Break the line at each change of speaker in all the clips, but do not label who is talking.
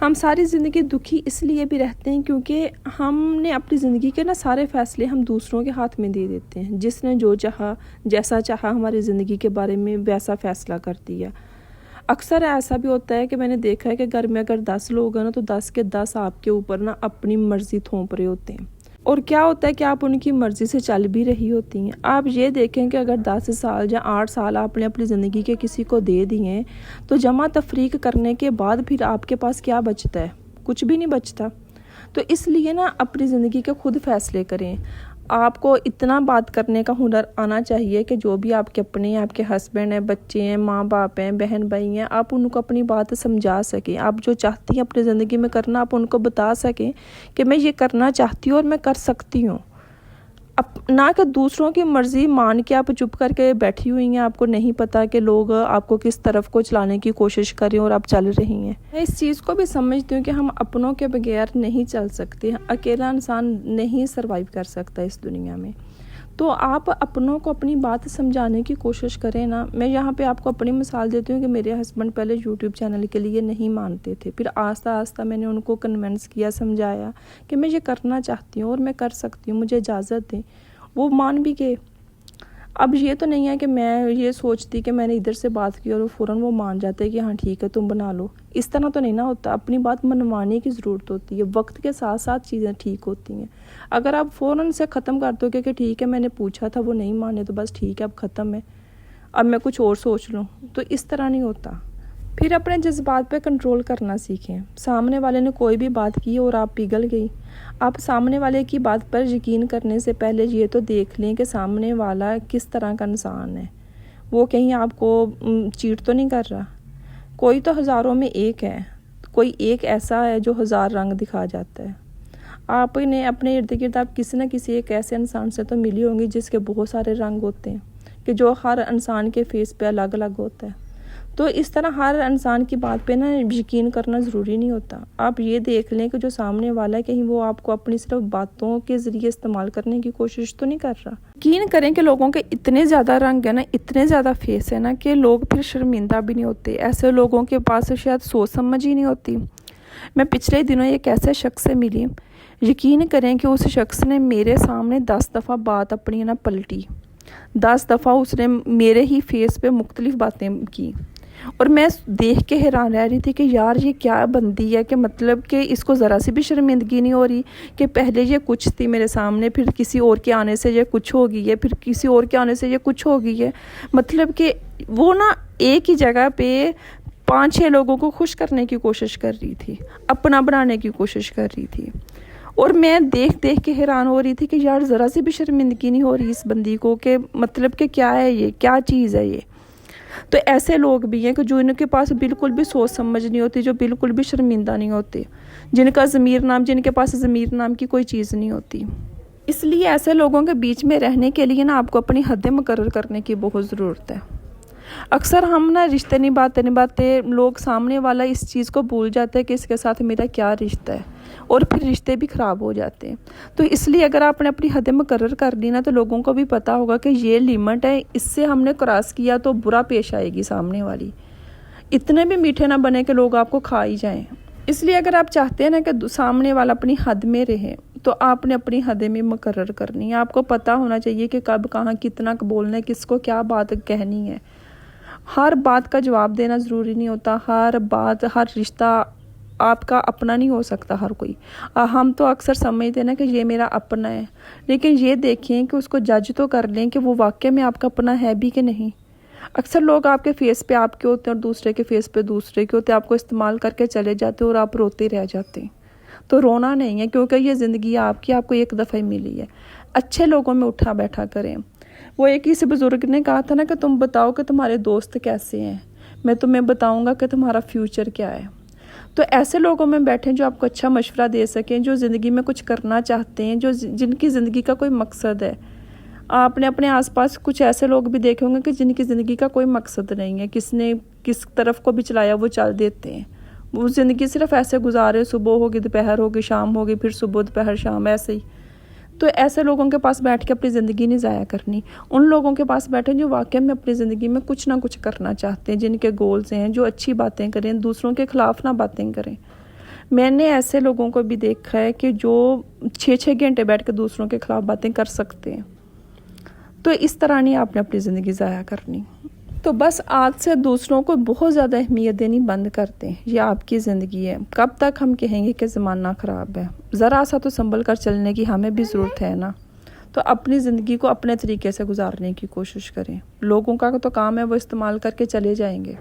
ہم ساری زندگی دکھی اس لیے بھی رہتے ہیں کیونکہ ہم نے اپنی زندگی کے سارے فیصلے ہم دوسروں کے ہاتھ میں دے دیتے ہیں. جس نے جو چاہا جیسا چاہا ہماری زندگی کے بارے میں ویسا فیصلہ کر دیا. اکثر ایسا بھی ہوتا ہے کہ میں نے دیکھا ہے کہ گھر میں اگر 10 لوگ ہیں تو 10 کے 10 آپ کے اوپر اپنی مرضی تھوپ رہے ہوتے ہیں. اور کیا ہوتا ہے کہ آپ ان کی مرضی سے چل بھی رہی ہوتی ہیں. آپ یہ دیکھیں کہ اگر 10 سال یا 8 سال آپ نے اپنی زندگی کے کسی کو دے دیے تو جمع تفریق کرنے کے بعد پھر آپ کے پاس کیا بچتا ہے؟ کچھ بھی نہیں بچتا. تو اس لیے اپنی زندگی کے خود فیصلے کریں. آپ کو اتنا بات کرنے کا ہنر آنا چاہیے کہ جو بھی آپ کے اپنے ہیں، آپ کے ہسبینڈ ہیں، بچے ہیں، ماں باپ ہیں، بہن بھائی ہیں، آپ ان کو اپنی بات سمجھا سکیں. آپ جو چاہتی ہیں اپنی زندگی میں کرنا آپ ان کو بتا سکیں کہ میں یہ کرنا چاہتی ہوں اور میں کر سکتی ہوں. نہ کہ دوسروں کی مرضی مان کے آپ چپ کر کے بیٹھی ہوئی ہیں. آپ کو نہیں پتا کہ لوگ آپ کو کس طرف کو چلانے کی کوشش کریں اور آپ چل رہی ہیں. میں اس چیز کو بھی سمجھتی ہوں کہ ہم اپنوں کے بغیر نہیں چل سکتے. اکیلا انسان نہیں سروائیو کر سکتا اس دنیا میں. تو آپ اپنوں کو اپنی بات سمجھانے کی کوشش کریں نا. میں یہاں پہ آپ کو اپنی مثال دیتی ہوں کہ میرے ہسبینڈ پہلے یوٹیوب چینل کے لیے نہیں مانتے تھے. پھر آہستہ آہستہ میں نے ان کو کنونس کیا، سمجھایا کہ میں یہ کرنا چاہتی ہوں اور میں کر سکتی ہوں، مجھے اجازت دیں. وہ مان بھی گئے. اب یہ تو نہیں ہے کہ میں یہ سوچتی کہ میں نے ادھر سے بات کی اور فوراً وہ مان جاتے کہ ہاں ٹھیک ہے تم بنا لو. اس طرح تو نہیں ہوتا. اپنی بات منوانے کی ضرورت ہوتی ہے. وقت کے ساتھ ساتھ چیزیں ٹھیک ہوتی ہیں. اگر آپ فوراً سے ختم کر دو کہ ٹھیک ہے میں نے پوچھا تھا وہ نہیں مانے تو بس ٹھیک ہے اب ختم ہے، اب میں کچھ اور سوچ لوں، تو اس طرح نہیں ہوتا. پھر اپنے جذبات پہ کنٹرول کرنا سیکھیں. سامنے والے نے کوئی بھی بات کی اور آپ پگھل گئی. آپ سامنے والے کی بات پر یقین کرنے سے پہلے یہ تو دیکھ لیں کہ سامنے والا کس طرح کا انسان ہے. وہ کہیں آپ کو چیٹ تو نہیں کر رہا. کوئی تو ہزاروں میں ایک ہے، کوئی ایک ایسا ہے جو 1000 رنگ دکھا جاتا ہے. آپ نے اپنے ارد گرد آپ کسی نہ کسی ایک ایسے انسان سے تو ملی ہوں گی جس کے بہت سارے رنگ ہوتے ہیں کہ جو ہر انسان کے فیس پہ الگ الگ ہوتا ہے. تو اس طرح ہر انسان کی بات پہ یقین کرنا ضروری نہیں ہوتا. آپ یہ دیکھ لیں کہ جو سامنے والا ہے کہیں وہ آپ کو اپنی صرف باتوں کے ذریعے استعمال کرنے کی کوشش تو نہیں کر رہا. یقین کریں کہ لوگوں کے اتنے زیادہ رنگ ہیں اتنے زیادہ فیس ہیں کہ لوگ پھر شرمندہ بھی نہیں ہوتے. ایسے لوگوں کے پاس شاید سوچ سمجھ ہی نہیں ہوتی. میں پچھلے دنوں ایک ایسے شخص سے ملی. یقین کریں کہ اس شخص نے میرے سامنے 10 دفعہ بات اپنی پلٹی. 10 دفعہ اس نے میرے ہی فیس پہ مختلف باتیں کی اور میں دیکھ کے حیران رہ رہی تھی کہ یار یہ کیا بندی ہے کہ مطلب کہ اس کو ذرا سی بھی شرمندگی نہیں ہو رہی کہ پہلے یہ کچھ تھی میرے سامنے، پھر کسی اور کے آنے سے یہ کچھ ہو گئی ہے، پھر کسی اور کے آنے سے یہ کچھ ہو گئی ہے. مطلب کہ وہ ایک ہی جگہ پہ 5-6 لوگوں کو خوش کرنے کی کوشش کر رہی تھی، اپنا بنانے کی کوشش کر رہی تھی. اور میں دیکھ کے حیران ہو رہی تھی کہ یار ذرا سی بھی شرمندگی نہیں ہو رہی اس بندی کو کہ مطلب کہ کیا ہے یہ، کیا چیز ہے یہ. تو ایسے لوگ بھی ہیں کہ جو ان کے پاس بالکل بھی سوچ سمجھ نہیں ہوتی، جو بالکل بھی شرمندہ نہیں ہوتے، جن کے پاس ضمیر نام کی کوئی چیز نہیں ہوتی. اس لیے ایسے لوگوں کے بیچ میں رہنے کے لیے آپ کو اپنی حدیں مقرر کرنے کی بہت ضرورت ہے. اکثر ہم رشتے نبھاتے لوگ سامنے والا اس چیز کو بھول جاتے ہیں کہ اس کے ساتھ میرا کیا رشتہ ہے، اور پھر رشتے بھی خراب ہو جاتے ہیں. تو اس لیے اگر آپ نے اپنی حدیں مقرر کر دی تو لوگوں کو بھی پتہ ہوگا کہ یہ لیمٹ ہے، اس سے ہم نے کراس کیا تو برا پیش آئے گی سامنے والی. اتنے بھی میٹھے نہ بنے کہ لوگ آپ کو کھا ہی جائیں. اس لیے اگر آپ چاہتے ہیں کہ سامنے والا اپنی حد میں رہے تو آپ نے اپنی حدیں میں مقرر کرنی ہے. آپ کو پتہ ہونا چاہیے کہ کب کہاں کتنا بولنا ہے، کس کو کیا بات کہنی ہے. ہر بات کا جواب دینا ضروری نہیں ہوتا. ہر رشتہ آپ کا اپنا نہیں ہو سکتا ہر کوئی. ہم تو اکثر سمجھتے ہیں کہ یہ میرا اپنا ہے، لیکن یہ دیکھیں کہ اس کو جج تو کر لیں کہ وہ واقعی میں آپ کا اپنا ہے بھی کہ نہیں. اکثر لوگ آپ کے فیس پہ آپ کے ہوتے ہیں اور دوسرے کے فیس پہ دوسرے کے ہوتے ہیں. آپ کو استعمال کر کے چلے جاتے اور آپ روتے رہ جاتے. تو رونا نہیں ہے کیونکہ یہ زندگی آپ کی، آپ کو ایک دفعہ ہی ملی ہے. اچھے لوگوں میں اٹھا بیٹھا کریں. وہ ایک ہی سے بزرگ نے کہا تھا کہ تم بتاؤ کہ تمہارے دوست کیسے ہیں، میں تمہیں بتاؤں گا کہ تمہارا فیوچر کیا ہے. تو ایسے لوگوں میں بیٹھیں جو آپ کو اچھا مشورہ دے سکیں، جو زندگی میں کچھ کرنا چاہتے ہیں، جن کی زندگی کا کوئی مقصد ہے. آپ نے اپنے آس پاس کچھ ایسے لوگ بھی دیکھے ہوں گے کہ جن کی زندگی کا کوئی مقصد نہیں ہے، کس نے کس طرف کو بھی چلایا وہ چل دیتے ہیں. وہ زندگی صرف ایسے گزارے، صبح ہوگی دوپہر ہوگی شام ہوگی، پھر صبح دوپہر شام ایسے ہی. تو ایسے لوگوں کے پاس بیٹھ کے اپنی زندگی نہیں ضائع کرنی. ان لوگوں کے پاس بیٹھیں جو واقعی میں اپنی زندگی میں کچھ نہ کچھ کرنا چاہتے ہیں، جن کے گولز ہیں، جو اچھی باتیں کریں، دوسروں کے خلاف نہ باتیں کریں. میں نے ایسے لوگوں کو بھی دیکھا ہے کہ جو 6 گھنٹے بیٹھ کے دوسروں کے خلاف باتیں کر سکتے ہیں. تو اس طرح نہیں آپ نے اپنی زندگی ضائع کرنی. تو بس آج سے دوسروں کو بہت زیادہ اہمیت دینی بند کرتے ہیں. یہ آپ کی زندگی ہے. کب تک ہم کہیں گے کہ زمانہ خراب ہے؟ ذرا سا تو سنبھل کر چلنے کی ہمیں بھی ضرورت ہے نا. تو اپنی زندگی کو اپنے طریقے سے گزارنے کی کوشش کریں. لوگوں کا تو کام ہے وہ استعمال کر کے چلے جائیں گے.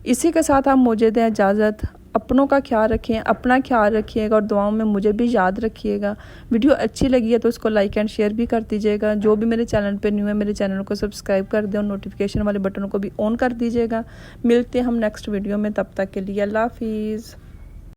اسی کے ساتھ آپ مجھے دیں اجازت. اپنوں کا خیال رکھیں, اپنا خیال رکھیے گا اور دعاؤں میں مجھے بھی یاد رکھیے گا. ویڈیو اچھی لگی ہے تو اس کو لائک اینڈ شیئر بھی کر دیجیے گا. جو بھی میرے چینل پہ نیو ہے میرے چینل کو سبسکرائب کر دیں اور نوٹیفیکیشن والے بٹن کو بھی آن کر دیجیے گا. ملتے ہیں ہم نیکسٹ ویڈیو میں, تب تک کے لیے اللہ حافظ.